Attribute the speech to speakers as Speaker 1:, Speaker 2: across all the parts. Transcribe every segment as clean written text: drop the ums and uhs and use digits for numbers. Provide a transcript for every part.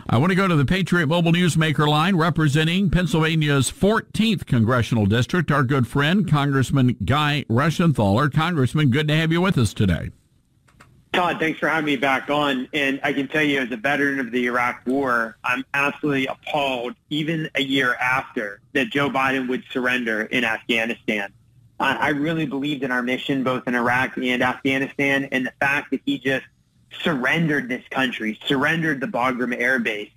Speaker 1: I want to go to the Patriot Mobile Newsmaker line representing Pennsylvania's 14th Congressional District, our good friend, Congressman Guy Reschenthaler. Congressman, good to have you with us today.
Speaker 2: Todd, thanks for having me back on. And I can tell you, as a veteran of the Iraq War, I'm absolutely appalled, even a year after, that Joe Biden would surrender in Afghanistan. I really believed in our mission, both in Iraq and Afghanistan, and the fact that he just surrendered this country, surrendered the Bagram Air Base,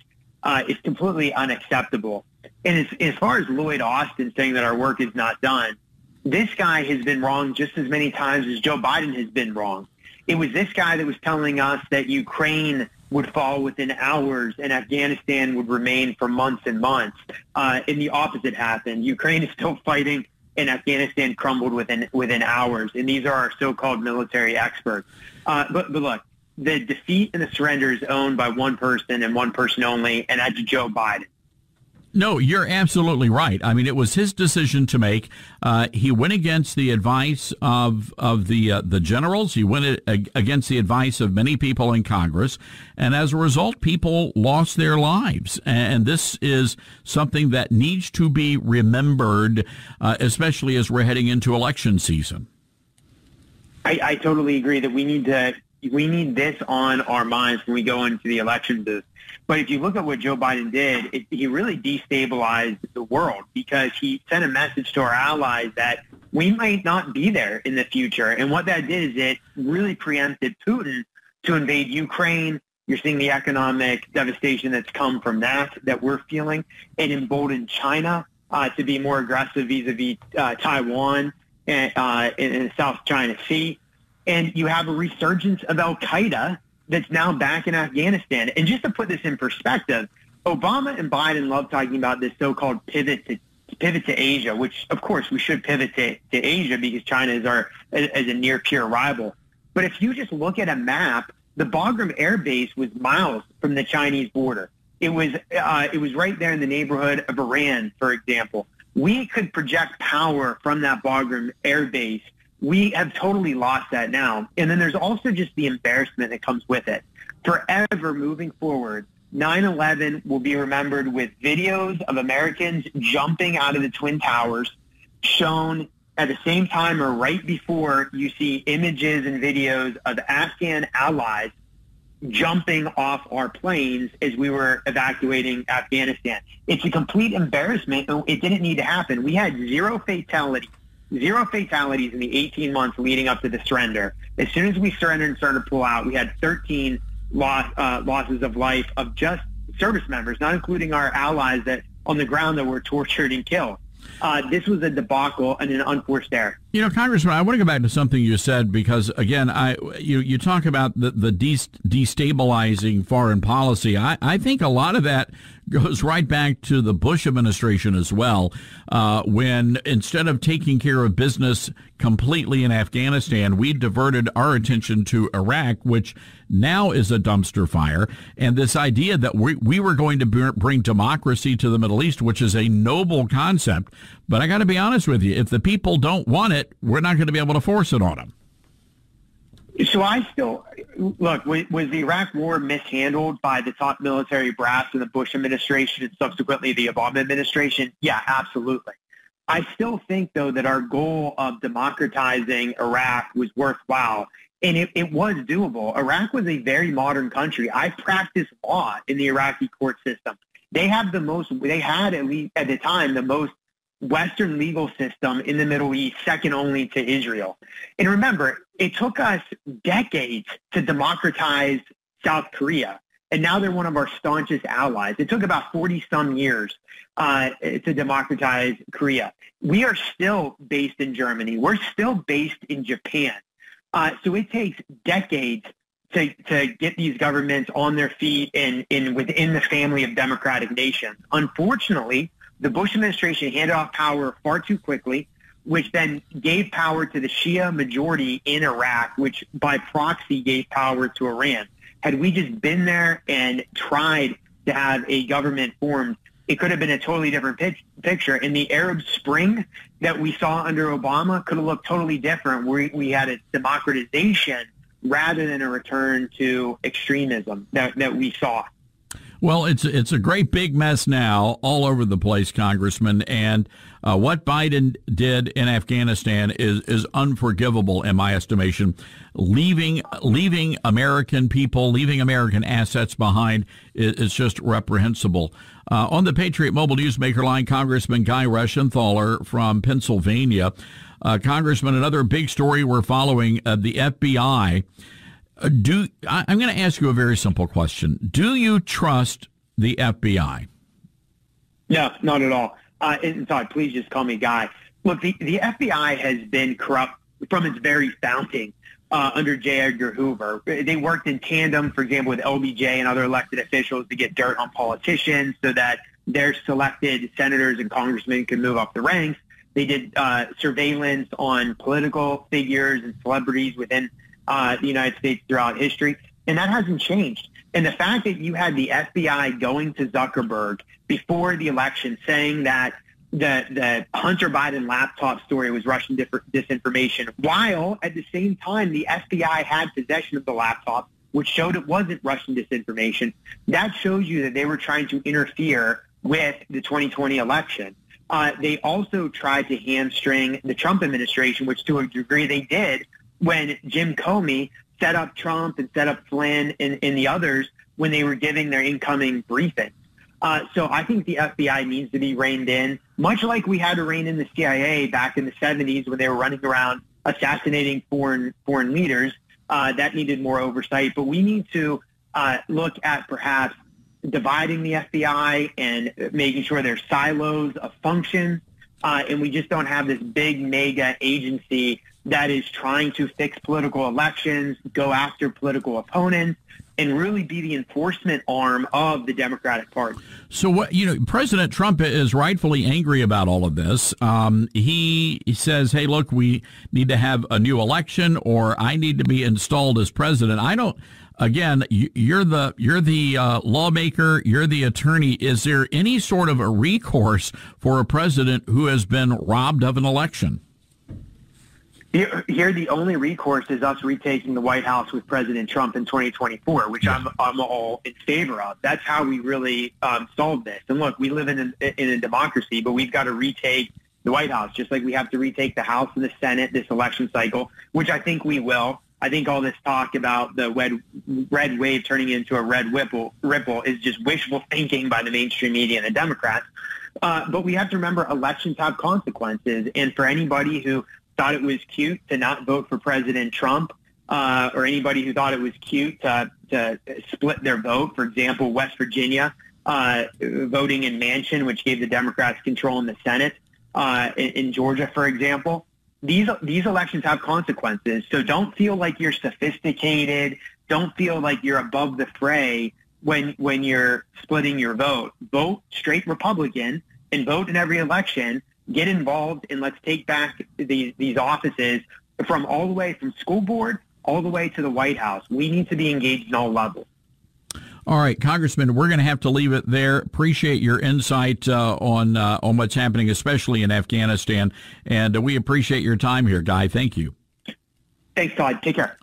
Speaker 2: is completely unacceptable. And as far as Lloyd Austin saying that our work is not done, this guy has been wrong just as many times as Joe Biden has been wrong. It was this guy that was telling us that Ukraine would fall within hours and Afghanistan would remain for months and months. And the opposite happened. Ukraine is still fighting, and Afghanistan crumbled within hours. And these are our so-called military experts. But look, the defeat and the surrender is owned by one person and one person only, and that's Joe Biden.
Speaker 1: No, you're absolutely right. I mean, it was his decision to make. He went against the advice of the generals. He went against the advice of many people in Congress, and as a result, people lost their lives. And this is something that needs to be remembered, especially as we're heading into election season.
Speaker 2: I totally agree that we need this on our minds when we go into the election booth. But if you look at what Joe Biden did, he really destabilized the world because he sent a message to our allies that we might not be there in the future. And what that did is it really preempted Putin to invade Ukraine. You're seeing the economic devastation that's come from that we're feeling. It emboldened China to be more aggressive vis-a-vis Taiwan and in the South China Sea. And you have a resurgence of al-Qaeda that's now back in Afghanistan. And just to put this in perspective, Obama and Biden love talking about this so-called pivot to Asia, which, of course, we should pivot to Asia because China is a near-peer rival. But if you just look at a map, the Bagram Air Base was miles from the Chinese border. It was right there in the neighborhood of Iran, for example. We could project power from that Bagram Air Base. We have totally lost that now. And then there's also just the embarrassment that comes with it. Forever moving forward, 9/11 will be remembered with videos of Americans jumping out of the Twin Towers shown at the same time or right before you see images and videos of Afghan allies jumping off our planes as we were evacuating Afghanistan. It's a complete embarrassment. It didn't need to happen. We had zero fatalities in the 18 months leading up to the surrender. As soon as we surrendered and started to pull out, we had 13 losses of life of just service members, not including our allies that on the ground that were tortured and killed. This was a debacle and an unforced error.
Speaker 1: You know, Congressman, I want to go back to something you said because, again, you talk about the destabilizing foreign policy. I think a lot of that goes right back to the Bush administration as well, when instead of taking care of business completely in Afghanistan, we diverted our attention to Iraq, which now is a dumpster fire. And this idea that we were going to bring democracy to the Middle East, which is a noble concept. But I got to be honest with you, if the people don't want it, we're not going to be able to force it on them.
Speaker 2: So I still, look, was the Iraq war mishandled by the top military brass in the Bush administration and subsequently the Obama administration? Yeah, absolutely. I still think, though, that our goal of democratizing Iraq was worthwhile, and it was doable. Iraq was a very modern country. I practiced law in the Iraqi court system. They had, at least at the time, the most Western legal system in the Middle East, second only to Israel. And remember, it took us decades to democratize South Korea, and now they're one of our staunchest allies. It took about 40-some years to democratize Korea. We are still based in Germany. We're still based in Japan. So it takes decades to get these governments on their feet and within the family of democratic nations. Unfortunately, the Bush administration handed off power far too quickly, which then gave power to the Shia majority in Iraq, which by proxy gave power to Iran. Had we just been there and tried to have a government formed, it could have been a totally different picture. And the Arab Spring that we saw under Obama could have looked totally different. We had a democratization rather than a return to extremism that we saw.
Speaker 1: Well, it's a great big mess now all over the place, Congressman, and what Biden did in Afghanistan is unforgivable in my estimation. Leaving American people, leaving American assets behind is just reprehensible. On the Patriot Mobile Newsmaker line, Congressman Guy Reschenthaler from Pennsylvania. Congressman, another big story we're following, the FBI. I'm going to ask you a very simple question. Do you trust the FBI?
Speaker 2: No, not at all. Todd, please just call me Guy. Look, the FBI has been corrupt from its very founding under J. Edgar Hoover. They worked in tandem, for example, with LBJ and other elected officials to get dirt on politicians so that their selected senators and congressmen could move up the ranks. They did surveillance on political figures and celebrities within the United States throughout history, and that hasn't changed. And the fact that you had the FBI going to Zuckerberg before the election saying that the Hunter Biden laptop story was Russian disinformation, while at the same time the FBI had possession of the laptop, which showed it wasn't Russian disinformation, that shows you that they were trying to interfere with the 2020 election. They also tried to hamstring the Trump administration, which to a degree they did, when Jim Comey set up Trump and set up Flynn and the others when they were giving their incoming briefings. So I think the FBI needs to be reined in, much like we had to rein in the CIA back in the 70s when they were running around assassinating foreign leaders. That needed more oversight. But we need to look at perhaps dividing the FBI and making sure there's silos of function. And we just don't have this big mega agency that is trying to fix political elections, go after political opponents, and really be the enforcement arm of the Democratic Party.
Speaker 1: So what, President Trump is rightfully angry about all of this. He says, hey, look, we need to have a new election, or I need to be installed as president. Again, you're the lawmaker, you're the attorney. Is there any sort of a recourse for a president who has been robbed of an election?
Speaker 2: Here, the only recourse is us retaking the White House with President Trump in 2024, which I'm all in favor of. That's how we really solve this. And look, we live in a democracy, but we've got to retake the White House, just like we have to retake the House and the Senate this election cycle, which I think we will. I think all this talk about the red wave turning into a red ripple is just wishful thinking by the mainstream media and the Democrats. But we have to remember elections have consequences. And for anybody who thought it was cute to not vote for President Trump, or anybody who thought it was cute to split their vote, for example, West Virginia voting in Manchin, which gave the Democrats control in the Senate, in Georgia, for example. These elections have consequences, so don't feel like you're sophisticated. Don't feel like you're above the fray when you're splitting your vote. Vote straight Republican and vote in every election. Get involved, and let's take back these offices from all the way from school board all the way to the White House. We need to be engaged in all levels.
Speaker 1: All right, Congressman, we're going to have to leave it there. Appreciate your insight on what's happening, especially in Afghanistan, and we appreciate your time here, Guy. Thank you.
Speaker 2: Thanks, Todd. Take care.